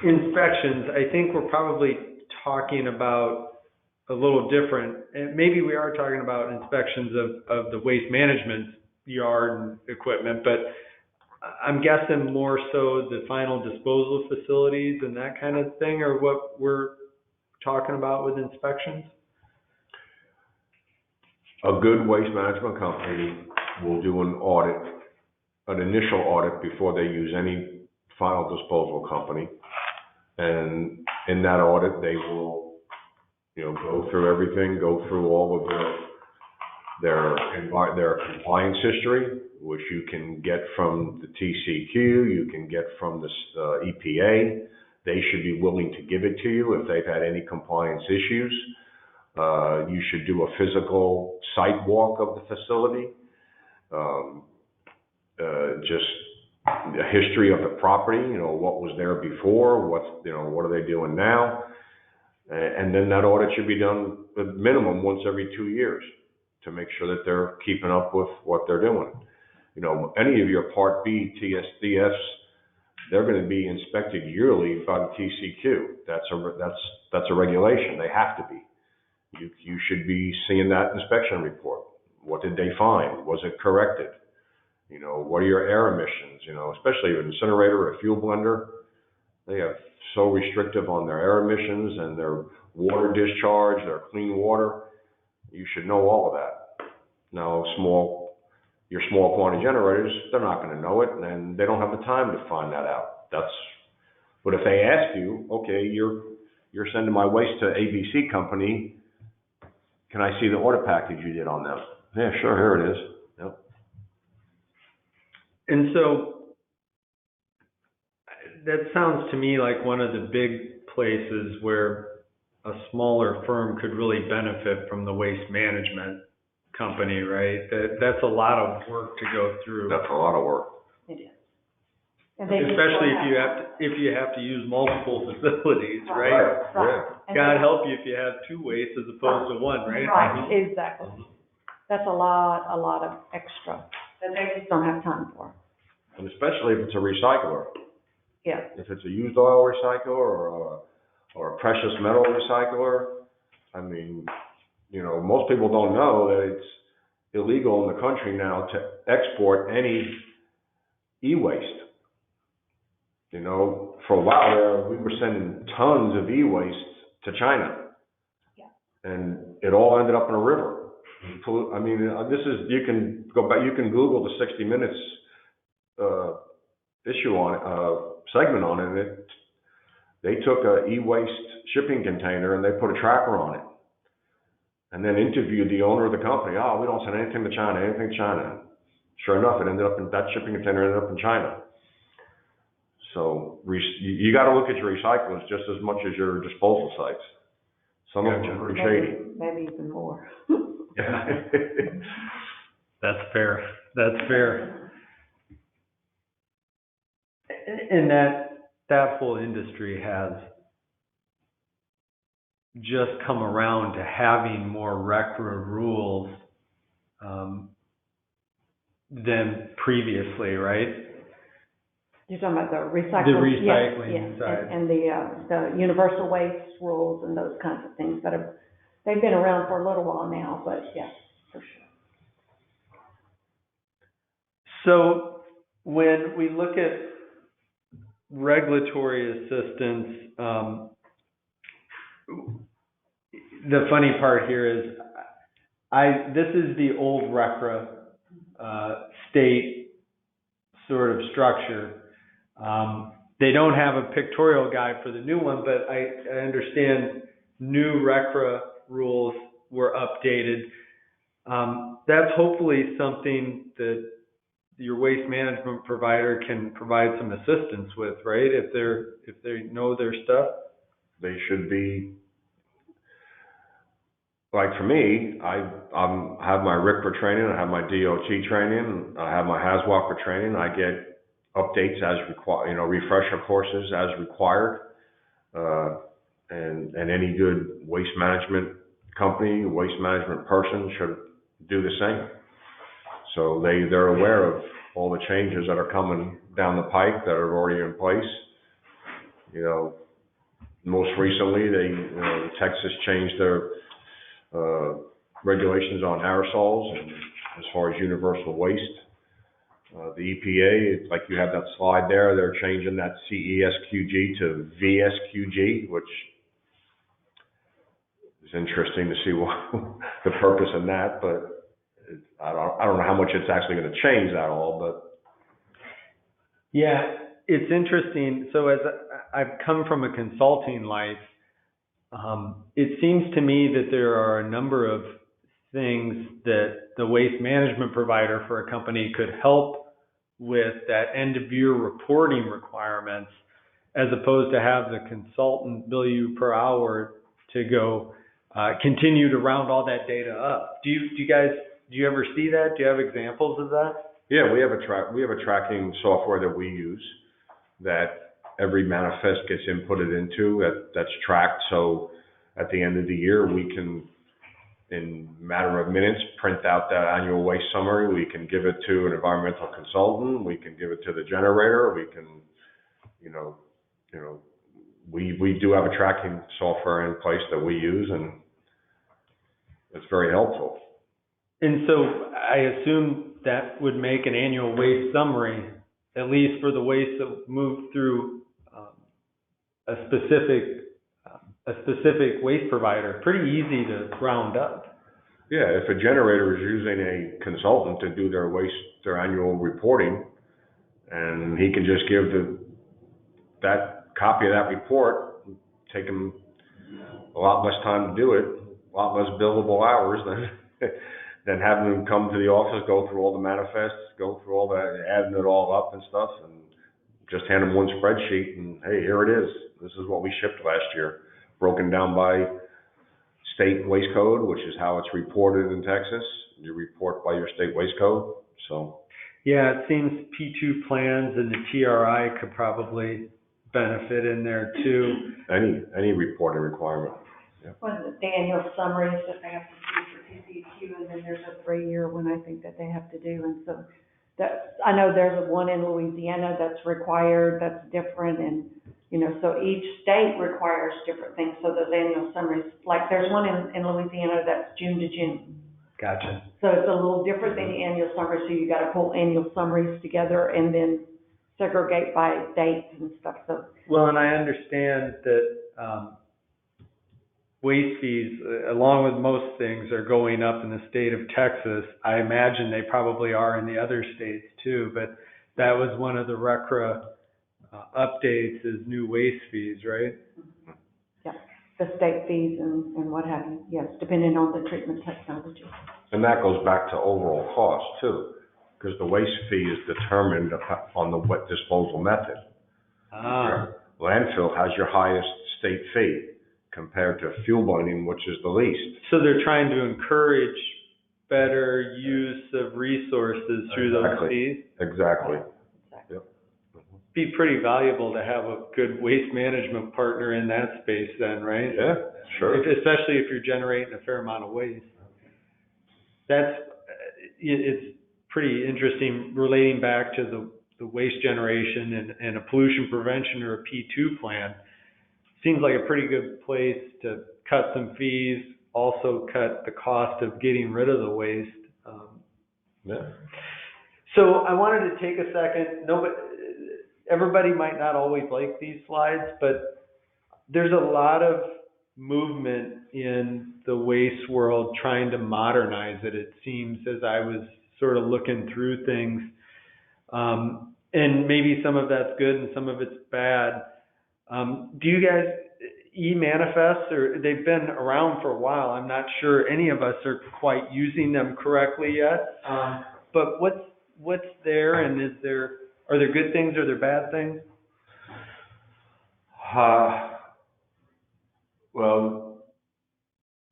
inspections, I think we're probably talking about a little different, and maybe we are talking about inspections of the waste management yard and equipment, but I'm guessing more so the final disposal facilities and that kind of thing are what we're talking about with inspections? A good waste management company will do an initial audit before they use any final disposal company. And in that audit, they will, go through everything, go through all of their compliance history, which you can get from the TCQ, you can get from the EPA. They should be willing to give it to you if they've had any compliance issues. You should do a physical site walk of the facility. Just the history of the property, what was there before, what are they doing now? And then that audit should be done at minimum once every 2 years to make sure that they're keeping up with what they're doing. Any of your Part B TSDFs, they're going to be inspected yearly by the TCQ. That's a regulation. They have to be. You should be seeing that inspection report. What did they find? Was it corrected? What are your air emissions? Especially an incinerator or a fuel blender, they have so restrictive on their air emissions and their water discharge, their clean water. You should know all of that. Now, your small quantity generators, they're not going to know it, and they don't have the time to find that out. But if they ask you, okay, you're sending my waste to ABC company, can I see the audit package you did on them? Yeah, sure, here it is. Yep. And so that sounds to me like one of the big places where a smaller firm could really benefit from the waste management company, right? That's a lot of work to go through. That's a lot of work. It is. And they just Especially don't if you have to use multiple facilities, right? Right, Right. And God they- help you if you have two wastes as opposed to one, right? Right, exactly. That's a lot of extra that they just don't have time for. And especially if it's a recycler. Yeah. If it's a used oil recycler or a precious metal recycler, I mean, you know, most people don't know that it's illegal in the country now to export any e-waste. You know, for a while there, we were sending tons of e-waste to China. Yeah. And it all ended up in a river. I mean, you can go back, you can Google the 60 Minutes issue on it, segment on it, and they took a e-waste shipping container and they put a tracker on it. And then interviewed the owner of the company. Oh, we don't send anything to China, anything to China. Sure enough, that shipping container ended up in China. So you got to look at your recyclers just as much as your disposal sites. Some of them are pretty shady. Maybe even more. That's fair. That's fair. And that whole industry has just come around to having more RCRA rules than previously, right? You're talking about the recycling? The recycling yes, side. And the universal waste rules and those kinds of things they've been around for a little while now, but yeah, for sure. So when we look at regulatory assistance, the funny part here is this is the old RCRA state sort of structure. They don't have a pictorial guide for the new one, but I understand new RCRA rules were updated. That's hopefully something that your waste management provider can provide some assistance with, right? If they know their stuff. They should be, like for me, I have my RCRA training, I have my DOT training, I have my HAZWOPER training. I get updates as required, refresher courses as required. And any good waste management company, waste management person should do the same. So they're aware of all the changes that are coming down the pike that are already in place. Most recently, Texas changed their regulations on aerosols and as far as universal waste. The EPA, it's like you have that slide there, they're changing that CESQG to VSQG, which is interesting to see the purpose in that, but I don't know how much it's actually going to change that all, but. Yeah, it's interesting. So as I've come from a consulting life, it seems to me that there are a number of things that the waste management provider for a company could help with that end of year reporting requirements, as opposed to have the consultant bill you per hour to go continue to round all that data up. Do you ever see that? Do you have examples of that? Yeah, we have a tracking software that we use that every manifest gets inputted into that's tracked. So at the end of the year, we can, in a matter of minutes, print out that annual waste summary. We can give it to an environmental consultant. We can give it to the generator. We can, we do have a tracking software in place that we use, and it's very helpful. And so I assume that would make an annual waste summary, at least for the waste that moved through a specific waste provider, pretty easy to round up. Yeah, if a generator is using a consultant to do their annual reporting, and he can just give that copy of that report, take him a lot less time to do it, a lot less billable hours than having them come to the office, go through all the manifests, go through all that, adding it all up and stuff, and just hand them one spreadsheet and, hey, here it is. This is what we shipped last year, broken down by state waste code, which is how it's reported in Texas. You report by your state waste code, so. Yeah, it seems P2 plans and the TRI could probably benefit in there too. Any reporting requirement. Was it the annual summaries that they have to do for TCEQ, and then there's a 3-year one I think that they have to do, and so that, I know there's one in Louisiana that's required, that's different, and, you know, so each state requires different things, so those annual summaries, like there's one in Louisiana that's June to June. Gotcha. So it's a little different than the annual summary, so you gotta pull annual summaries together and then segregate by dates and stuff, so. Well, and I understand that, waste fees, along with most things, are going up in the state of Texas. I imagine they probably are in the other states too, but that was one of the RCRA updates, is new waste fees, right? Yeah, the state fees and what have you, yes, depending on the treatment technology. And that goes back to overall cost too, because the waste fee is determined on the wet disposal method. Landfill has your highest state fee compared to fuel blending, which is the least. So they're trying to encourage better use of resources through those fees? Exactly. Yep. Be pretty valuable to have a good waste management partner in that space then, right? Yeah, sure. Especially if you're generating a fair amount of waste. It's pretty interesting relating back to the waste generation and a pollution prevention or a P2 plan. Seems like a pretty good place to cut some fees, also cut the cost of getting rid of the waste. Yeah. So I wanted to take a second. Everybody might not always like these slides, but there's a lot of movement in the waste world trying to modernize it, it seems, as I was sort of looking through things. And maybe some of that's good and some of it's bad. Do you guys, e-manifests, or they've been around for a while, I'm not sure any of us are quite using them correctly yet. But what's there, and are there good things, or are there bad things? Well,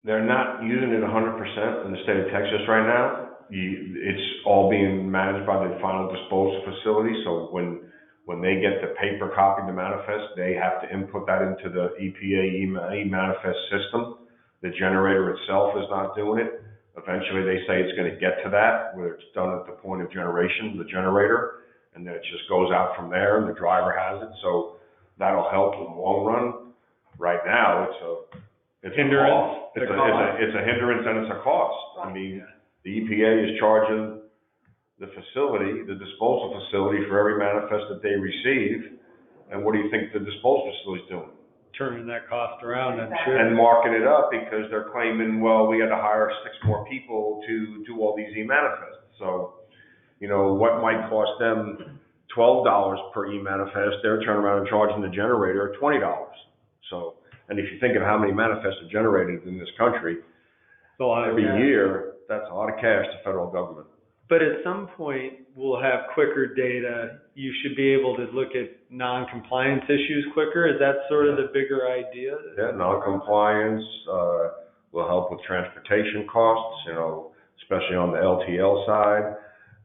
they're not using it 100% in the state of Texas right now. It's all being managed by the final disposal facility, so when they get the paper copy, the manifest, they have to input that into the EPA e-manifest system. The generator itself is not doing it. Eventually, they say it's going to get to that, where it's done at the point of generation, the generator, and then it just goes out from there, and the driver has it. So that'll help in the long run. Right now, it's hindrance. a cost. It's a hindrance and it's a cost. I mean, the EPA is charging the facility, the disposal facility, for every manifest that they receive. And what do you think the disposal facility's doing? Turning that cost around, I'm sure. And marking it up, because they're claiming, well, we had to hire 6 more people to do all these e-manifests. So, you know, what might cost them $12 per e-manifest, they're turning around and charging the generator $20. So, and if you think of how many manifests are generated in this country, every year, that's a lot of cash to federal government. But at some point, we'll have quicker data. You should be able to look at non-compliance issues quicker. Is that sort of the bigger idea? Yeah, non-compliance will help with transportation costs, you know, especially on the LTL side,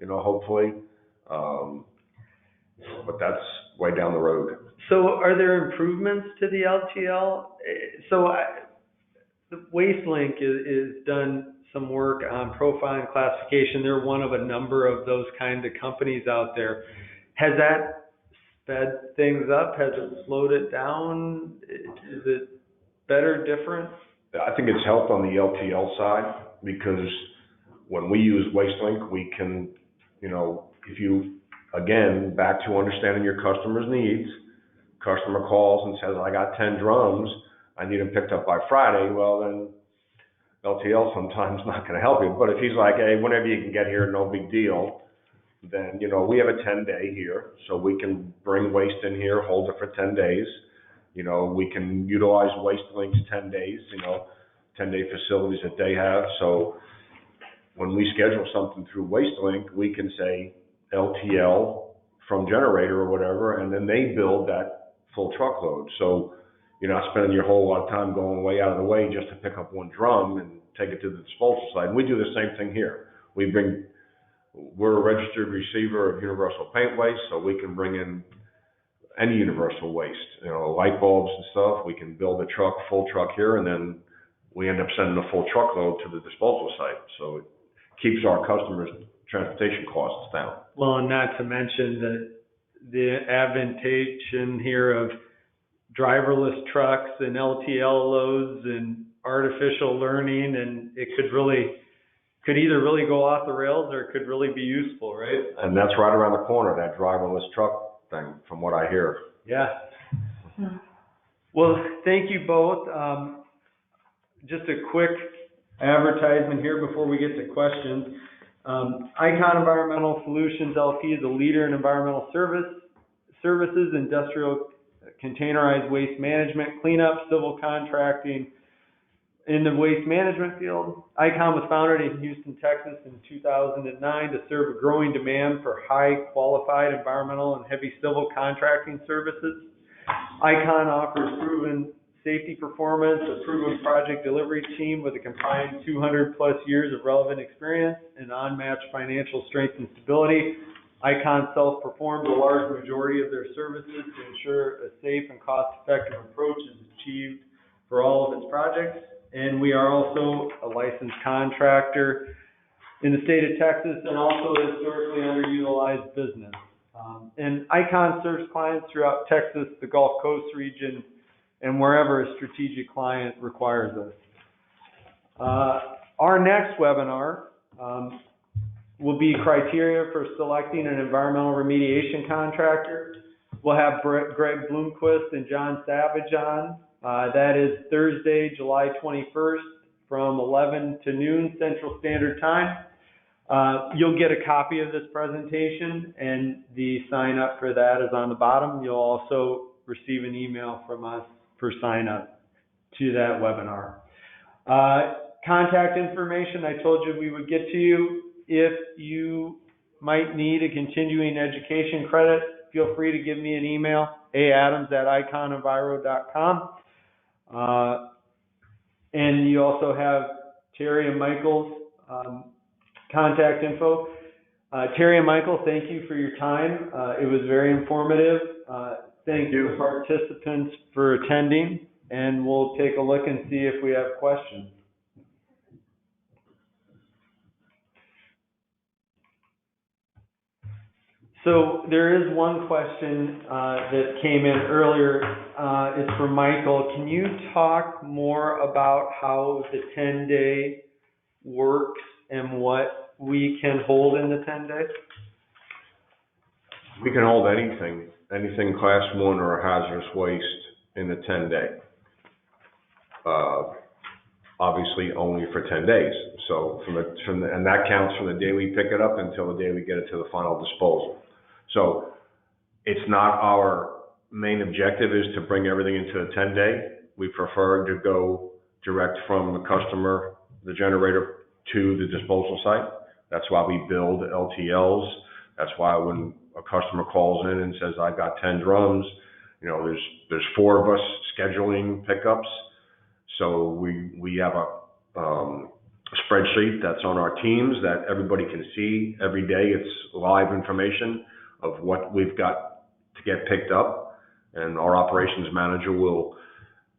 you know, hopefully. But that's way down the road. So are there improvements to the LTL? The WasteLink is done some work on profiling classification. They're one of a number of those kind of companies out there. Has that sped things up? Has it slowed it down? Is it better, different? I think it's helped on the LTL side, because when we use WasteLink, we can, you know, if you, again, back to understanding your customer's needs, customer calls and says, I got 10 drums, I need them picked up by Friday, well then, LTL sometimes not going to help you. But if he's like, hey, whenever you can get here, no big deal, then, you know, we have a 10-day here, so we can bring waste in here, hold it for 10 days. You know, we can utilize WasteLink's 10 days, you know, 10-day facilities that they have. So when we schedule something through WasteLink, we can say LTL from generator or whatever, and then they build that full truckload. So you're not spending your whole lot of time going way out of the way just to pick up one drum and take it to the disposal site. And we do the same thing here. We're a registered receiver of universal paint waste, so we can bring in any universal waste, light bulbs and stuff. We can build a full truck here, and then we end up sending a full truckload to the disposal site. So it keeps our customers' transportation costs down. Well, and not to mention the advantation here of driverless trucks and LTL loads and artificial learning, and it could either really go off the rails or it could really be useful, right? And that's right around the corner, that driverless truck thing, from what I hear. Yeah. Well, thank you both. Just a quick advertisement here before we get to questions. Icon Environmental Solutions LP is a leader in environmental services, industrial containerized waste management, cleanup, civil contracting in the waste management field. Icon was founded in Houston, Texas in 2009 to serve a growing demand for high qualified environmental and heavy civil contracting services. Icon offers proven safety performance, a proven project delivery team with a combined 200 plus years of relevant experience and unmatched financial strength and stability. Icon self-performs a large majority of their services to ensure a safe and cost-effective approach is achieved for all of its projects. And we are also a licensed contractor in the state of Texas and also a historically underutilized business. And Icon serves clients throughout Texas, the Gulf Coast region, and wherever a strategic client requires us. Our next webinar will be criteria for selecting an environmental remediation contractor. We'll have Greg Bloomquist and John Savage on. That is Thursday, July 21st from 11 to noon Central Standard Time. You'll get a copy of this presentation, and the sign up for that is on the bottom. You'll also receive an email from us for sign up to that webinar. Contact information, I told you we would get to you. If you might need a continuing education credit, feel free to give me an email, aadams@iconenviro.com. And you also have Terry and Michael's contact info. Terry and Michael, thank you for your time. It was very informative. Thank you, participants, for attending, and we'll take a look and see if we have questions. So there is one question that came in earlier. It's for Michael. Can you talk more about how the 10-day works and what we can hold in the 10 days? We can hold anything class 1 or hazardous waste in the 10-day. Obviously only for 10 days. So and that counts from the day we pick it up until the day we get it to the final disposal. So it's not our main objective is to bring everything into a 10-day. We prefer to go direct from the customer, the generator, to the disposal site. That's why we build LTLs. That's why when a customer calls in and says, I've got 10 drums, there's 4 of us scheduling pickups. So we have a spreadsheet that's on our teams that everybody can see every day. It's live information of what we've got to get picked up, and our operations manager will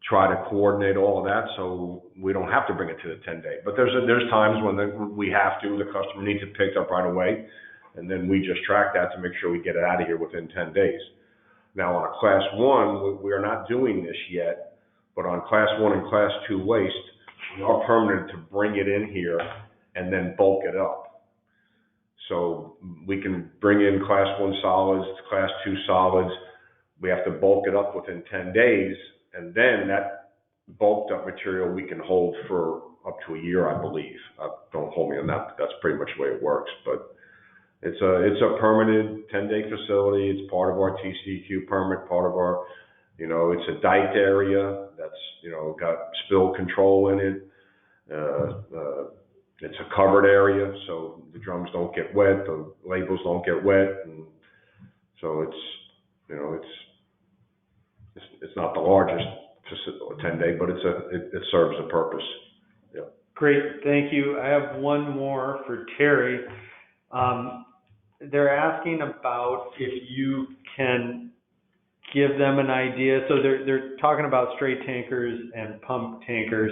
try to coordinate all of that so we don't have to bring it to the 10-day. But there's times when we have to, the customer needs it picked up right away, and then we just track that to make sure we get it out of here within 10 days. Now on a class 1, we are not doing this yet, but on class 1 and class 2 waste, we are permanent to bring it in here and then bulk it up. So we can bring in class 1 solids, class 2 solids. We have to bulk it up within 10 days, and then that bulked up material we can hold for up to a year, I believe. Don't hold me on that, but that's pretty much the way it works. But it's a permanent 10-day facility. It's part of our TCEQ permit, part of our, it's a diked area that's, got spill control in it. It's a covered area, so the drums don't get wet, the labels don't get wet, and so it's, you know, it's not the largest 10-day, but it serves a purpose. Yeah. Great, thank you. I have one more for Terry. They're asking about if you can give them an idea. So they're talking about straight tankers and pump tankers,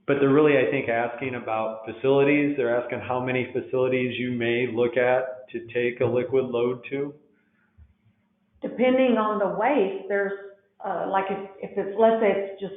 but they're really, I think, asking about facilities. They're asking how many facilities you may look at to take a liquid load to. Depending on the waste, there's, like if it's, let's say it's just,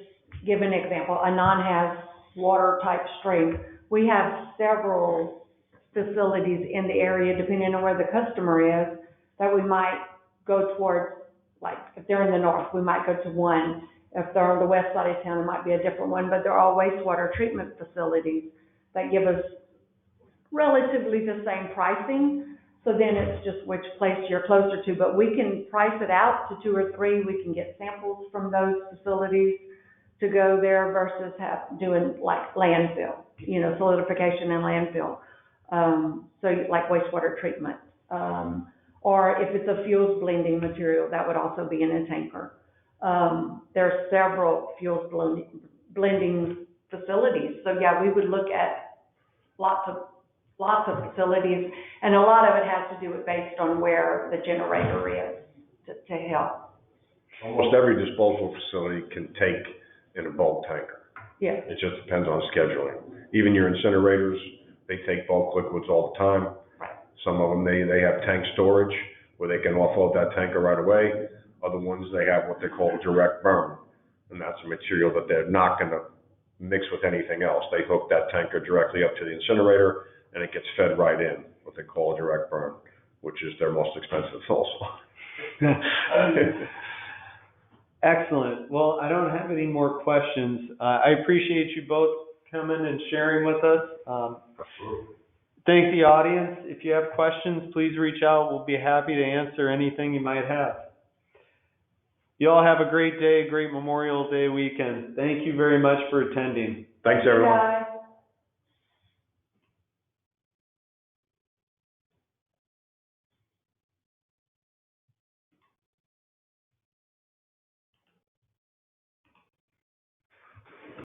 give an example, a non-haz water type stream. We have several facilities in the area, depending on where the customer is, that we might go towards. Like if they're in the north, we might go to one. If they're on the west side of town, it might be a different one, but they're all wastewater treatment facilities that give us relatively the same pricing. So then it's just which place you're closer to, but we can price it out to 2 or 3. We can get samples from those facilities to go there versus doing like landfill, you know, solidification and landfill. So like wastewater treatment. Or if it's a fuels blending material, that would also be in a tanker. There are several fuels blending facilities. So yeah, we would look at lots of facilities, and a lot of it has to do with based on where the generator is to help. Almost every disposal facility can take in a bulk tanker. Yeah. It just depends on scheduling. Even your incinerators, they take bulk liquids all the time. Right. Some of them, they have tank storage where they can offload that tanker right away. Other ones, they have what they call direct burn. And that's a material that they're not going to mix with anything else. They hook that tanker directly up to the incinerator and it gets fed right in, what they call a direct burn, which is their most expensive also. Excellent. Well, I don't have any more questions. I appreciate you both coming and sharing with us. Thank the audience. If you have questions, please reach out. We'll be happy to answer anything you might have. You all have a great day, great Memorial Day weekend. Thank you very much for attending. Thanks, everyone.